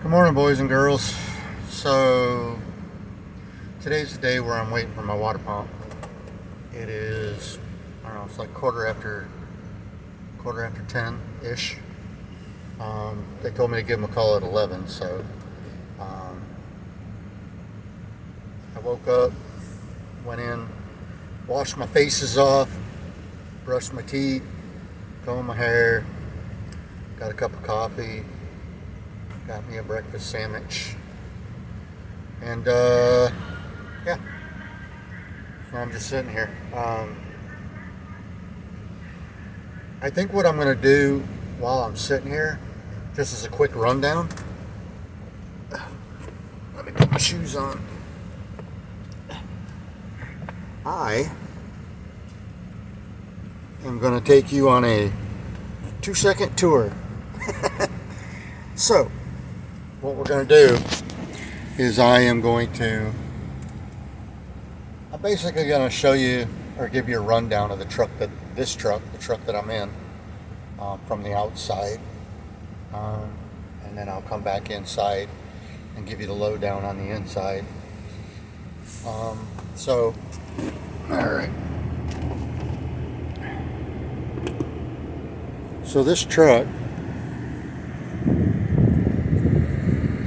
Good morning, boys and girls. So today's the day where I'm waiting for my water pump. It is, I don't know, it's like quarter after 10 ish. They told me to give them a call at 11, so I woke up, went in, washed my faces off, brushed my teeth, combed my hair, got a cup of coffee, got me a breakfast sandwich, and yeah, so I'm just sitting here. I think what I'm going to do while I'm sitting here, just as a quick rundown, let me put my shoes on. I am going to take you on a 2-second tour. So, what we're going to do is I'm basically going to show you or give you a rundown of the truck the truck that I'm in from the outside, and then I'll come back inside and give you the lowdown on the inside. So, all right. So this truck,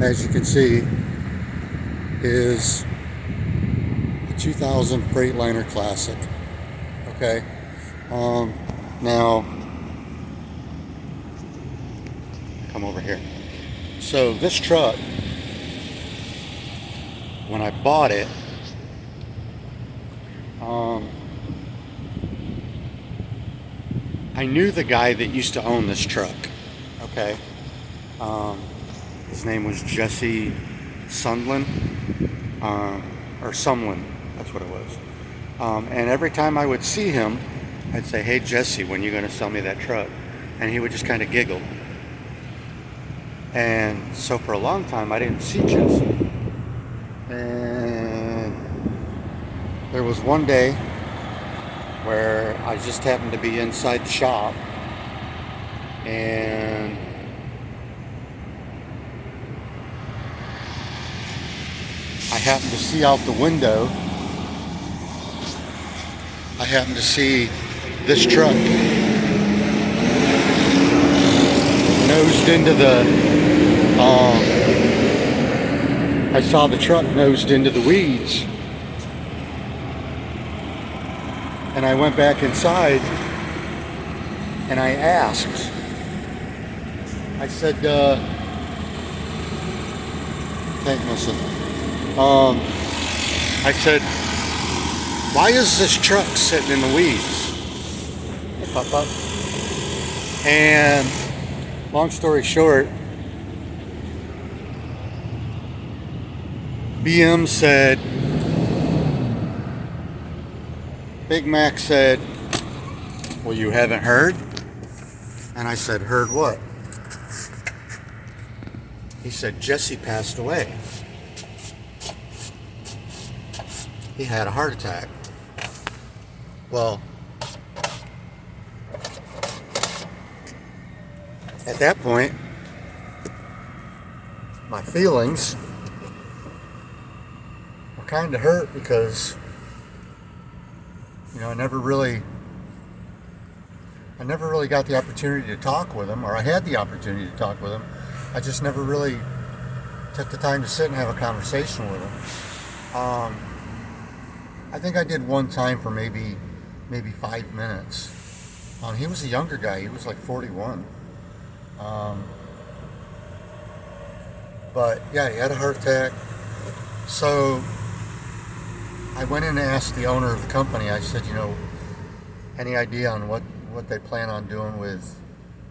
as you can see, is the 2000 Freightliner Classic. Okay. Now, come over here. So this truck, when I bought it, I knew the guy that used to own this truck. Okay. His name was Jesse Sundlin, or Sumlin, that's what it was. And every time I would see him, I'd say, "Hey Jesse, when are you going to sell me that truck?" And he would just kind of giggle. And so for a long time, I didn't see Jesse. And there was one day where I just happened to be inside the shop, and I happened to see out the window, I happened to see this truck nosed into I saw the truck nosed into the weeds. And I went back inside and I asked, I said, thank you, listen. I said, "Why is this truck sitting in the weeds?" Hey, pop up. And long story short, BM said, Big Mac said, "Well, you haven't heard?" And I said, "Heard what?" He said, "Jesse passed away. He had a heart attack." Well, at that point, my feelings were kind of hurt because, I never really got the opportunity to talk with him, or I had the opportunity to talk with him. I just never really took the time to sit and have a conversation with him. I think I did one time for maybe 5 minutes. He was a younger guy. He was like 41. But yeah, he had a heart attack. So I went in and asked the owner of the company. I said, any idea on what they plan on doing with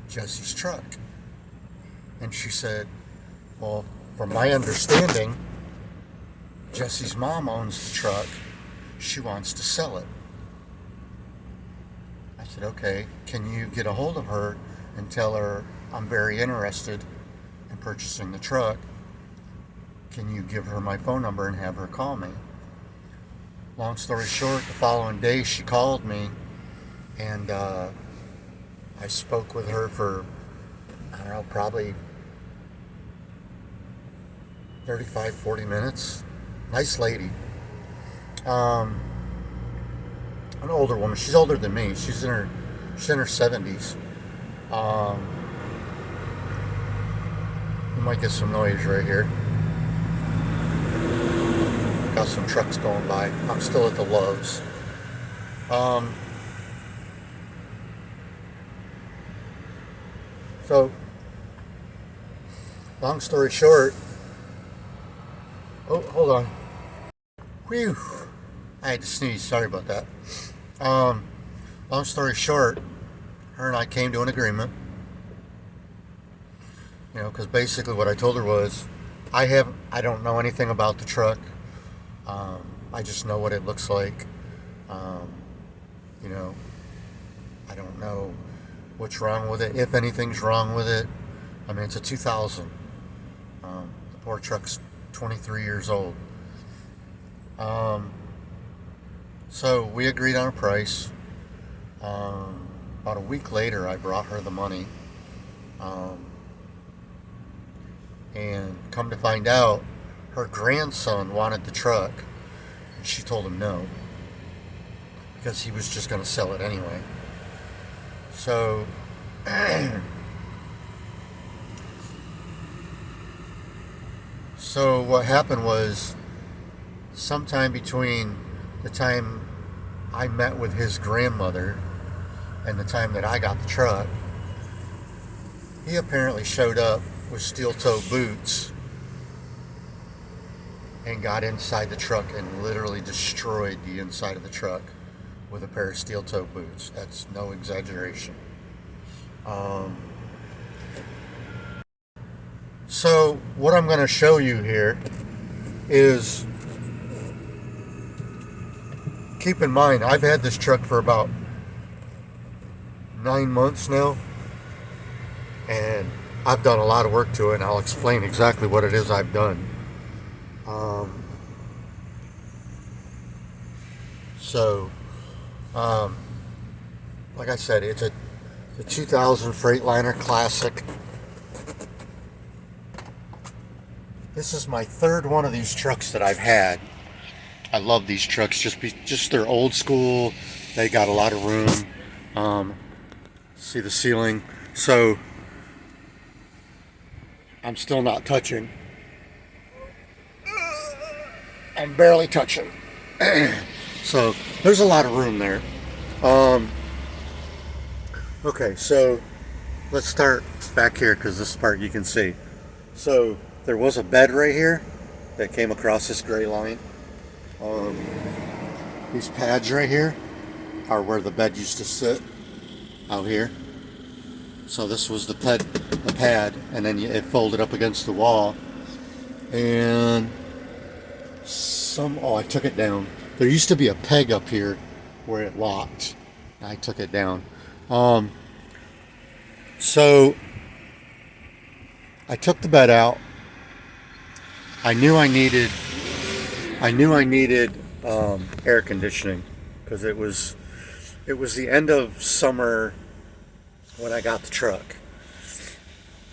Jesse's truck? And she said, "Well, from my understanding, Jesse's mom owns the truck. She wants to sell it." I said, "Okay, can you get a hold of her and tell her I'm very interested in purchasing the truck? Can you give her my phone number and have her call me?" Long story short, the following day she called me, and I spoke with her for, I don't know, probably 35, 40 minutes. Nice lady. Um, an older woman. She's older than me. She's in her 70s. Um, you might get some noise right here. Got some trucks going by. I'm still at the Loves. Um, so, long story short. Oh, hold on. Whew. I had to sneeze. Sorry about that. Long story short, her and I came to an agreement. Because basically what I told her was, I don't know anything about the truck. I just know what it looks like. Um, you know, I don't know what's wrong with it, if anything's wrong with it. I mean, it's a 2000. The poor truck's 23 years old. So we agreed on a price. About a week later, I brought her the money. And come to find out, her grandson wanted the truck. And she told him no, because he was just going to sell it anyway. So, so what happened was, sometime between the time I met with his grandmother and the time that I got the truck, he apparently showed up with steel-toe boots and got inside the truck and literally destroyed the inside of the truck with a pair of steel-toe boots. That's no exaggeration. So what I'm going to show you here is, keep in mind, I've had this truck for about 9 months now, and I've done a lot of work to it, and I'll explain exactly what it is I've done. So, like I said, it's a 2000 Freightliner Classic. This is my third one of these trucks that I've had. I love these trucks. Just they're old school. They got a lot of room. See the ceiling. So I'm still not touching. I'm barely touching. So there's a lot of room there. Okay, so let's start back here, because this part you can see. So there was a bed right here that came across this gray line. These pads right here are where the bed used to sit, out here. So this was the pad, and then it folded up against the wall. And I took it down. There used to be a peg up here where it locked. I took it down. So I took the bed out. I knew I needed air conditioning, because it was the end of summer when I got the truck.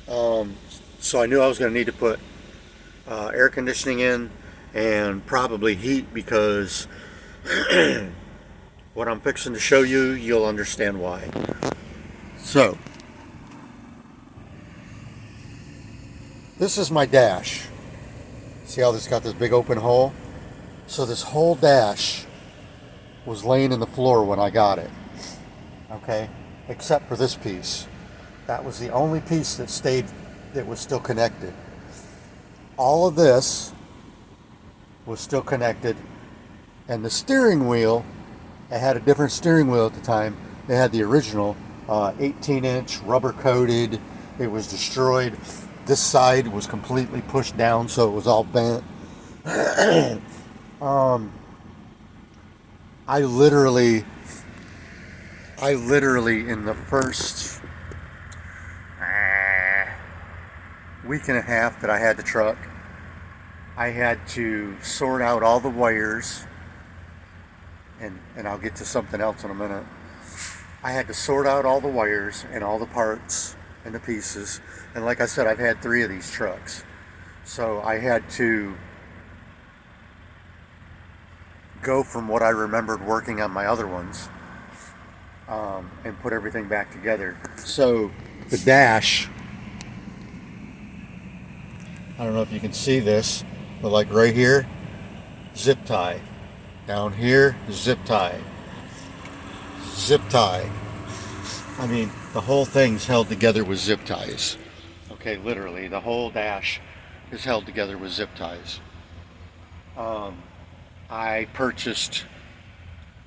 So I knew I was going to need to put air conditioning in, and probably heat, because what I'm fixing to show you, you'll understand why. So this is my dash. See how this got this big open hole? So this whole dash was laying in the floor when I got it. Okay? Except for this piece. That was the only piece that was still connected. All of this was still connected, and the steering wheel, it had a different steering wheel at the time. It had the original 18-inch rubber coated. It was destroyed. This side was completely pushed down, so it was all bent. I literally in the first week and a half that I had the truck, I had to sort out all the wires, and I'll get to something else in a minute. I had to sort out all the wires and all the parts and the pieces. And like I said, I've had 3 of these trucks. So I had to go from what I remembered working on my other ones, and put everything back together. So the dash, I don't know if you can see this, but like right here, zip tie. Down here, zip tie. Zip tie. I mean, the whole thing's held together with zip ties. Okay, literally, the whole dash is held together with zip ties. I purchased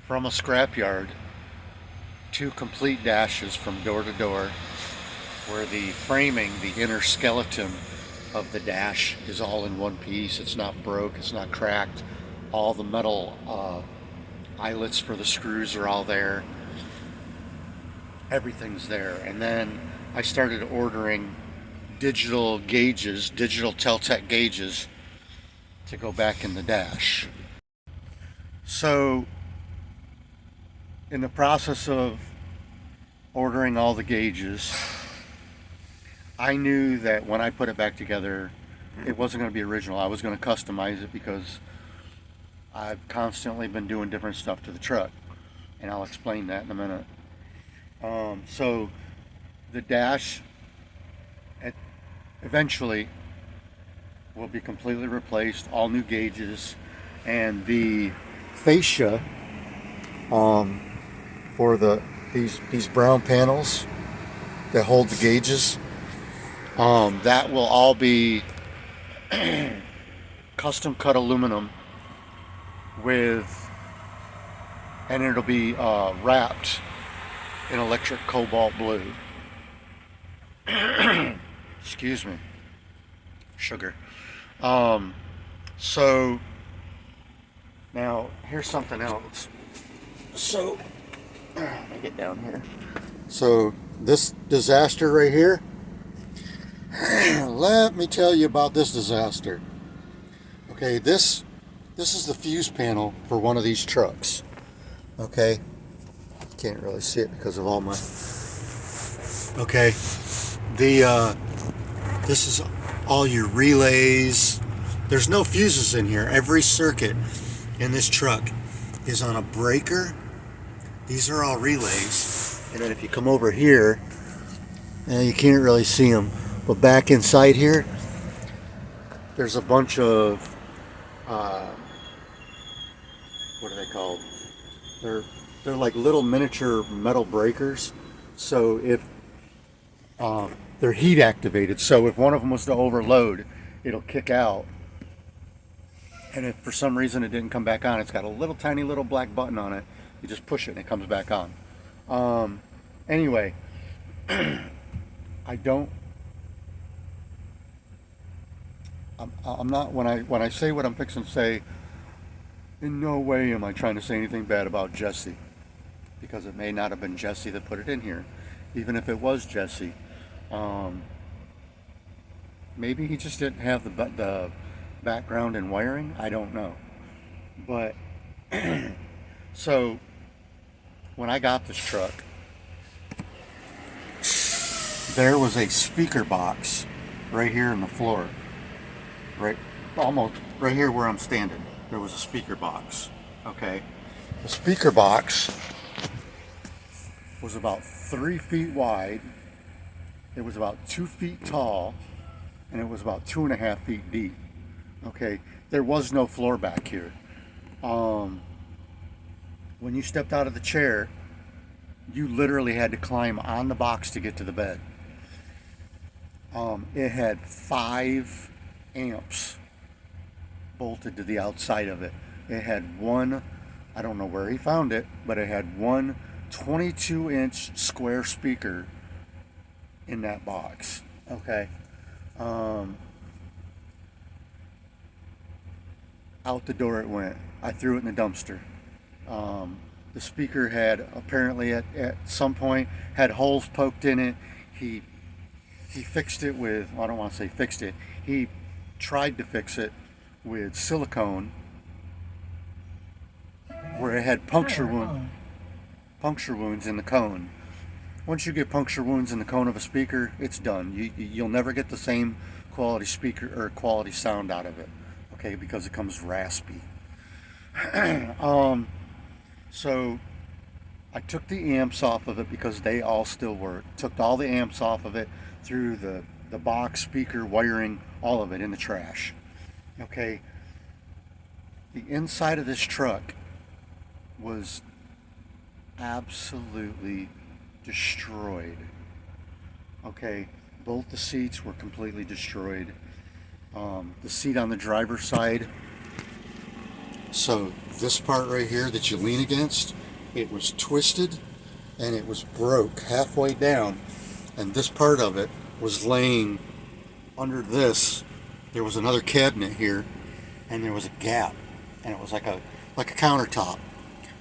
from a scrapyard 2 complete dashes from door to door, where the framing, the inner skeleton of the dash is all in one piece. It's not broke, it's not cracked. All the metal eyelets for the screws are all there. Everything's there. And then I started ordering digital gauges, digital Teltec gauges, to go back in the dash. So in the process of ordering all the gauges, I knew that when I put it back together, it wasn't going to be original. I was going to customize it because I've constantly been doing different stuff to the truck, and I'll explain that in a minute. So the dash eventually will be completely replaced, all new gauges, and the fascia for these brown panels that hold the gauges, that will all be custom cut aluminum and it'll be wrapped in electric cobalt blue. Excuse me, sugar. So now here's something else. So let me get down here. So this disaster right here, let me tell you about this disaster. Okay, this is the fuse panel for one of these trucks. Okay, can't really see it because of all my. Okay, this is all your relays. There's no fuses in here. Every circuit in this truck is on a breaker. These are all relays. And then if you come over here, you can't really see them, but back inside here, there's a bunch of, what are they called? They're like little miniature metal breakers. So if they're heat activated, so if one of them was to overload, it'll kick out. And if for some reason it didn't come back on, it's got a little tiny little black button on it. You just push it and it comes back on. Anyway, I'm not, when I say what I'm fixing to say, in no way am I trying to say anything bad about Jesse, because it may not have been Jesse that put it in here. Even if it was Jesse, maybe he just didn't have the background in wiring. I don't know. But so when I got this truck, there was a speaker box right here in the floor, right, almost right here where I'm standing. There was a speaker box. Okay, the speaker box was about 3 feet wide. It was about 2 feet tall, and it was about 2.5 feet deep. Okay, there was no floor back here. When you stepped out of the chair, you literally had to climb on the box to get to the bed. It had 5 amps bolted to the outside of it. It had one, I don't know where he found it, but it had one 22-inch square speaker in that box. Okay. Out the door it went. I threw it in the dumpster. The speaker had apparently at some point had holes poked in it. He fixed it with, well, I don't want to say fixed it. He tried to fix it with silicone where it had puncture wounds in the cone. Once you get puncture wounds in the cone of a speaker, it's done. You'll never get the same quality speaker or quality sound out of it, okay, because it comes raspy. So I took the amps off of it because they all still work. Took all the amps off of it, threw the box, speaker, wiring, all of it in the trash. Okay, the inside of this truck was absolutely destroyed. Okay, both the seats were completely destroyed. The seat on the driver's side, so this part right here that you lean against, it was twisted and it was broke halfway down, and this part of it was laying under this. There was another cabinet here, and there was a gap, and it was like a countertop.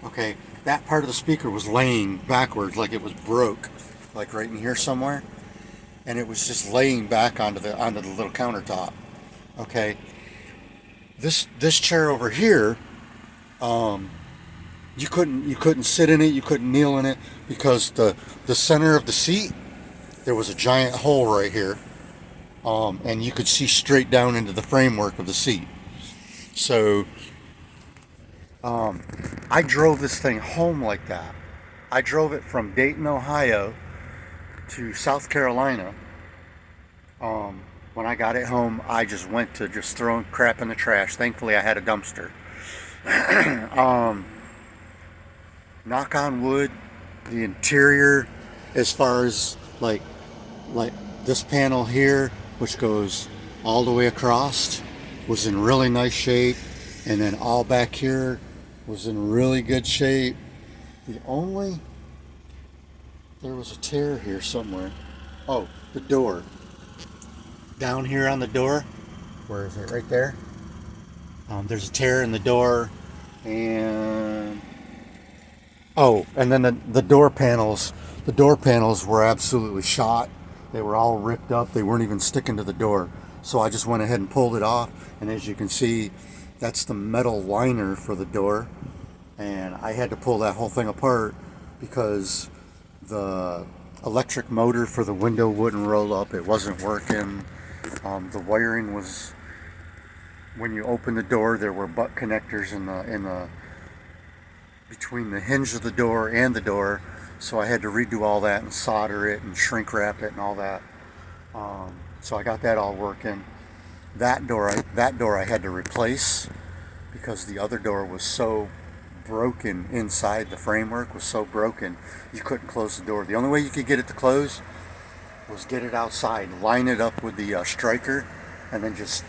Okay, that part of the speaker was laying backwards, like it was broke, like right in here somewhere, and it was just laying back onto the little countertop. Okay, this chair over here, you couldn't sit in it, you couldn't kneel in it, because the center of the seat, there was a giant hole right here, and you could see straight down into the framework of the seat. So I drove this thing home like that. I drove it from Dayton, Ohio to South Carolina. When I got it home, I just went to just throwing crap in the trash. Thankfully, I had a dumpster. Knock on wood, the interior, as far as like this panel here, which goes all the way across, was in really nice shape, and then all back here was in really good shape. There was a tear here somewhere. Oh, the door. Down here on the door, where is it? Right there. There's a tear in the door, and and then the door panels. The door panels were absolutely shot. They were all ripped up. They weren't even sticking to the door. So I just went ahead and pulled it off, and as you can see, that's the metal liner for the door. And I had to pull that whole thing apart because the electric motor for the window wouldn't roll up. It wasn't working. The wiring was, when you open the door, there were butt connectors in the between the hinge of the door and the door. So I had to redo all that and solder it and shrink wrap it and all that. So I got that all working. That door I had to replace because the other door was so broken inside. The framework was so broken you couldn't close the door. The only way you could get it to close was get it outside, line it up with the striker, and then just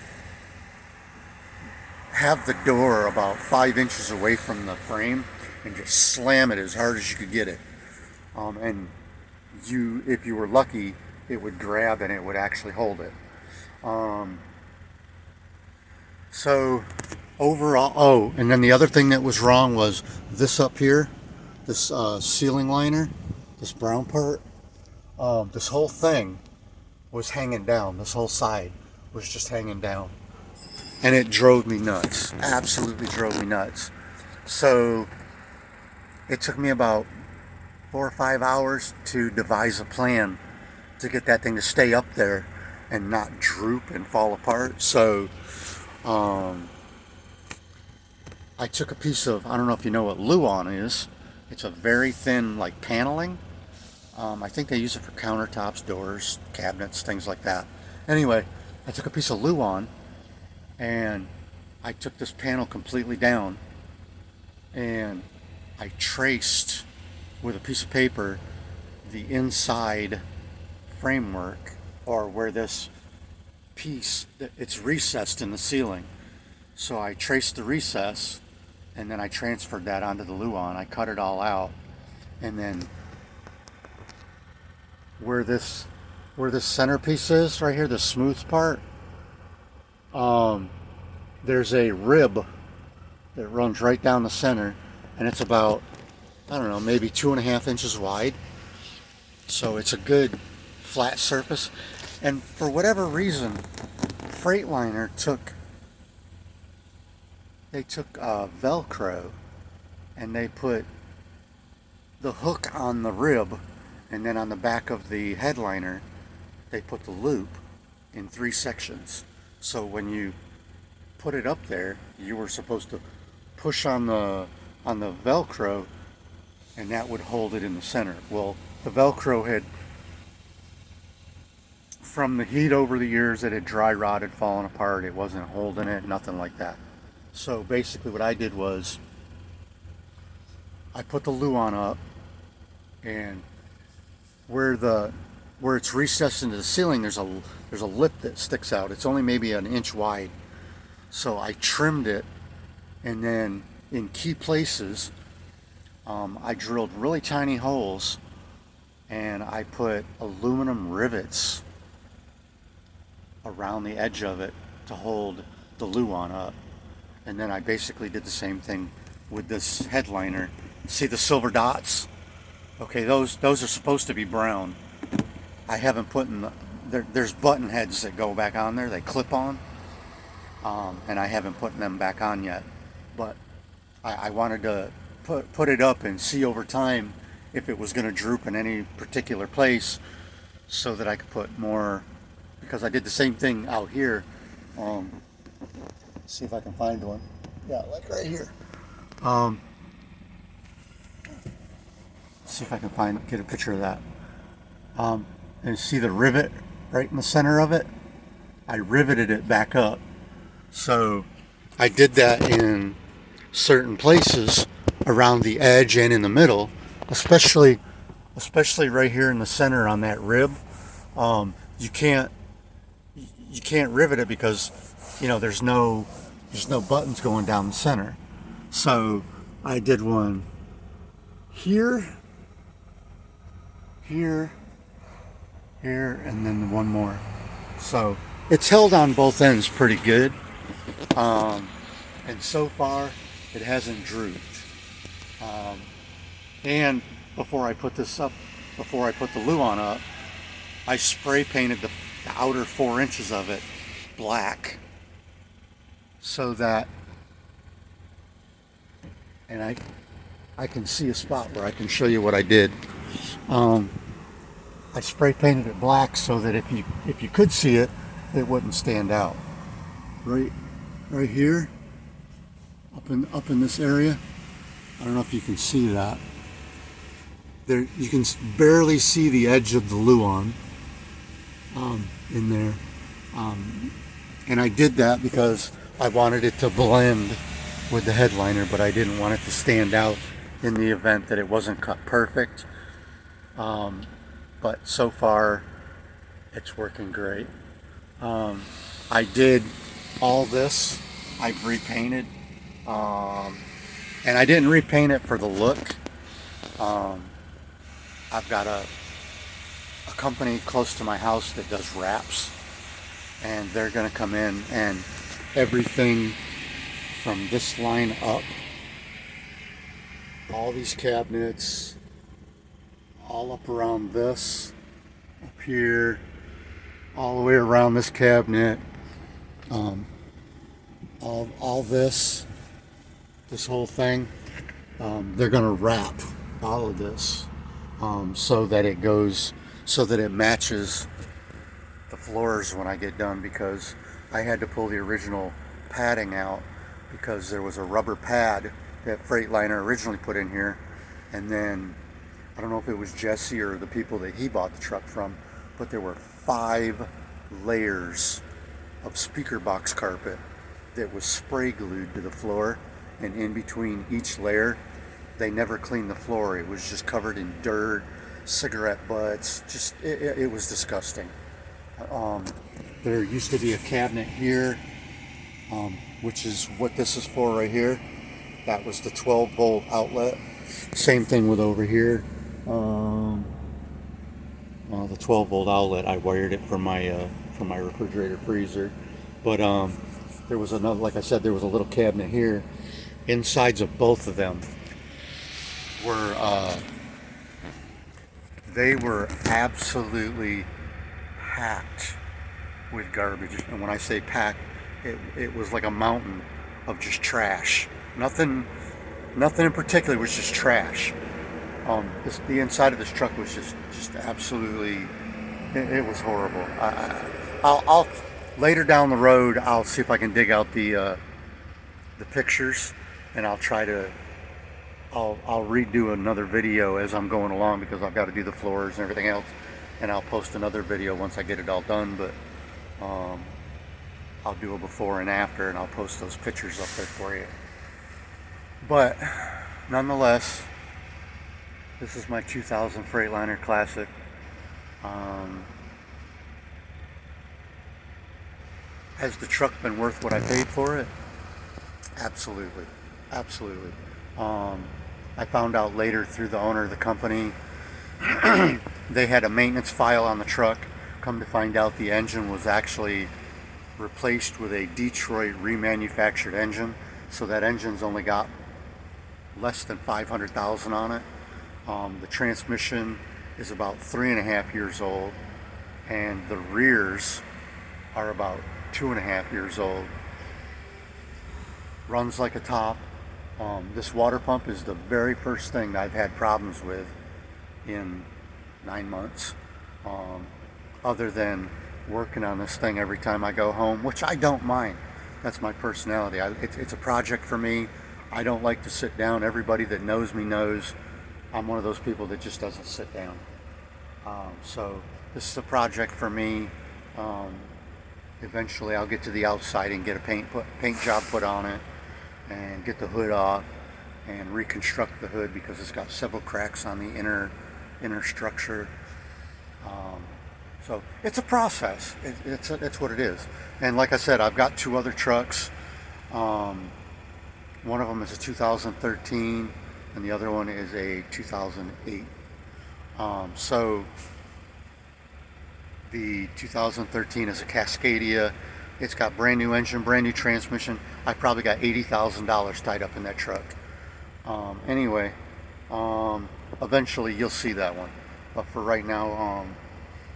have the door about 5 inches away from the frame and just slam it as hard as you could get it. And if you were lucky, it would grab and it would actually hold it. So overall, and then the other thing that was wrong was this up here, this ceiling liner, this brown part. This whole thing was hanging down. This whole side was just hanging down, and it drove me nuts. Absolutely drove me nuts. So it took me about 4 or 5 hours to devise a plan to get that thing to stay up there and not droop and fall apart. So I took a piece of, I don't know if you know what Luan is. It's a very thin, like, paneling. I think they use it for countertops, doors, cabinets, things like that. Anyway, I took a piece of Luan and I took this panel completely down, and I traced with a piece of paper the inside framework, or where this piece, it's recessed in the ceiling. So I traced the recess, and then I transferred that onto the Luan. I cut it all out, and then where this centerpiece is right here, the smooth part, there's a rib that runs right down the center, and it's about, I don't know, maybe 2.5 inches wide. So it's a good flat surface. And for whatever reason, Freightliner took Velcro, and they put the hook on the rib, and then on the back of the headliner they put the loop, in 3 sections. So when you put it up there, you were supposed to push on the Velcro, and that would hold it in the center. Well, the Velcro had, from the heat over the years, it had dry rotted, fallen apart. It wasn't holding it, nothing like that. So basically what I did was I put the Luan up, and where it's recessed into the ceiling, there's a lip that sticks out. It's only maybe an inch wide. So I trimmed it, and then in key places, I drilled really tiny holes, and I put aluminum rivets around the edge of it to hold the Luan up. And then I basically did the same thing with this headliner. See the silver dots? Okay, those are supposed to be brown. I haven't put in there's button heads that go back on there, they clip on, and I haven't put them back on yet. But I wanted to put it up and see over time if it was going to droop in any particular place, so that I could put more, because I did the same thing out here. See if I can find one. Yeah, like right here. See if I can get a picture of that. And see the rivet right in the center of it? I riveted it back up. So I did that in certain places around the edge and in the middle, especially right here in the center on that rib. You can't rivet it because, you know, there's no buttons going down the center. So I did one here, and then one more. So it's held on both ends pretty good, and so far it hasn't drooped. And before I put the Luan up, I spray painted the outer 4 inches of it black, so that, and I can see a spot where I can show you what I did. I spray painted it black so that if you could see it, it wouldn't stand out. Right here, up in this area. I don't know if you can see that. There, you can barely see the edge of the Luan in there. And I did that because I wanted it to blend with the headliner, but I didn't want it to stand out in the event that it wasn't cut perfect. But so far it's working great. I did all this, I've repainted, and I didn't repaint it for the look. I've got a company close to my house that does wraps, and they're going to come in, and everything from this line up, all these cabinets, all up around this, up here, all the way around this cabinet, all this whole thing, they're going to wrap all of this, so that it matches the floors when I get done, because I had to pull the original padding out because there was a rubber pad that Freightliner originally put in here, and then I don't know if it was Jesse or the people that he bought the truck from, but there were 5 layers of speaker box carpet that was spray glued to the floor, and in between each layer they never cleaned the floor. It was just covered in dirt, cigarette butts, just it was disgusting. There used to be a cabinet here, which is what this is for right here. That was the 12-volt outlet. Same thing with over here. The 12-volt outlet, I wired it from my refrigerator freezer. But there was another, like I said, there was a little cabinet here. Insides of both of them were they were absolutely packed with garbage. And when I say packed, it was like a mountain of just trash. Nothing in particular, it was just trash. The inside of this truck was just absolutely, it was horrible. I'll later down the road, I'll see if I can dig out the pictures, and I'll try to I'll redo another video as I'm going along, because I've got to do the floors and everything else, and I'll post another video once I get it all done. But I'll do a before and after, and I'll post those pictures up there for you. But nonetheless, this is my 2000 Freightliner Classic. Has the truck been worth what I paid for it? Absolutely, absolutely. I found out later through the owner of the company, they had a maintenance file on the truck. Come to find out, the engine was actually replaced with a Detroit remanufactured engine. So that engine's only got less than 500,000 on it. The transmission is about 3.5 years old, and the rears are about 2.5 years old. Runs like a top. This water pump is the very first thing that I've had problems with in 9 months, other than working on this thing every time I go home, which I don't mind. That's my personality. It's a project for me. I don't like to sit down. Everybody that knows me knows I'm one of those people that just doesn't sit down. So this is a project for me. Eventually I'll get to the outside and get a paint job put on it, and get the hood off and reconstruct the hood, because it's got several cracks on the inner structure. So it's a process. It's what it is. And like I said, I've got 2 other trucks. One of them is a 2013, and the other one is a 2008. So the 2013 is a Cascadia. It's got brand new engine, brand new transmission. I probably got $80,000 tied up in that truck. Anyway, eventually you'll see that one. But for right now,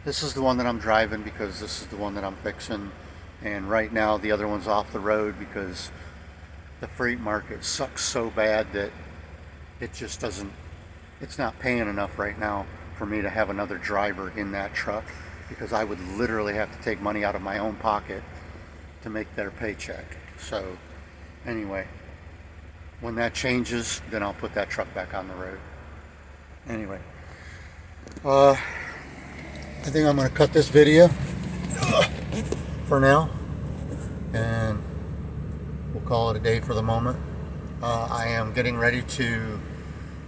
this is the one that I'm driving, because this is the one that I'm fixing. And right now the other one's off the road, because the freight market sucks so bad that it just doesn't, it's not paying enough right now for me to have another driver in that truck, because I would literally have to take money out of my own pocket to make their paycheck. So anyway, when that changes, then I'll put that truck back on the road. Anyway, I think I'm going to cut this video for now, and we'll call it a day for the moment. I am getting ready to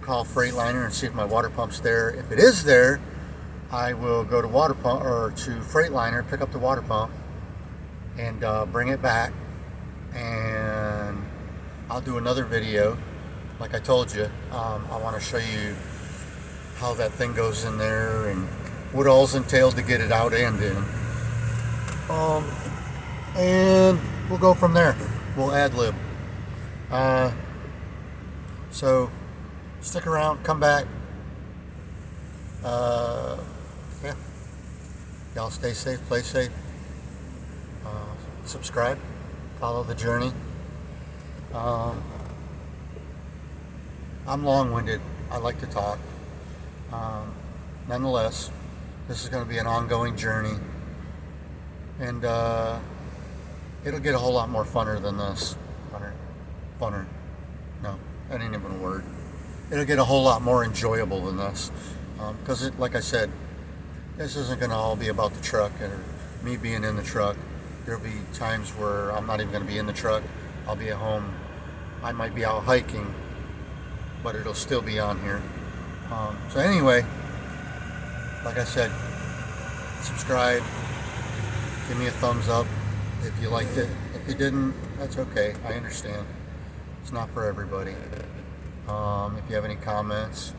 call Freightliner and see if my water pump's there. If it is there, I will go to Freightliner, pick up the water pump, and bring it back, and I'll do another video. Like I told you, I want to show you how that thing goes in there and what all's entailed to get it out and in. And we'll go from there. We'll ad-lib. So stick around, come back. Yeah. Y'all stay safe, play safe. Subscribe, follow the journey. I'm long-winded. I like to talk. Nonetheless, this is going to be an ongoing journey, and it'll get a whole lot more funner than this. Funner. No, that ain't even a word. It'll get a whole lot more enjoyable than this, because like I said, this isn't going to all be about the truck or me being in the truck. There'll be times where I'm not even going to be in the truck. I'll be at home. I might be out hiking, but it'll still be on here. So anyway, like I said, subscribe, give me a thumbs up if you liked it. If you didn't, that's okay. I understand. It's not for everybody. If you have any comments,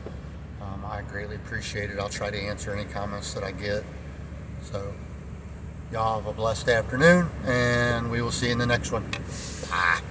I greatly appreciate it. I'll try to answer any comments that I get. So y'all have a blessed afternoon, and we will see you in the next one. Bye.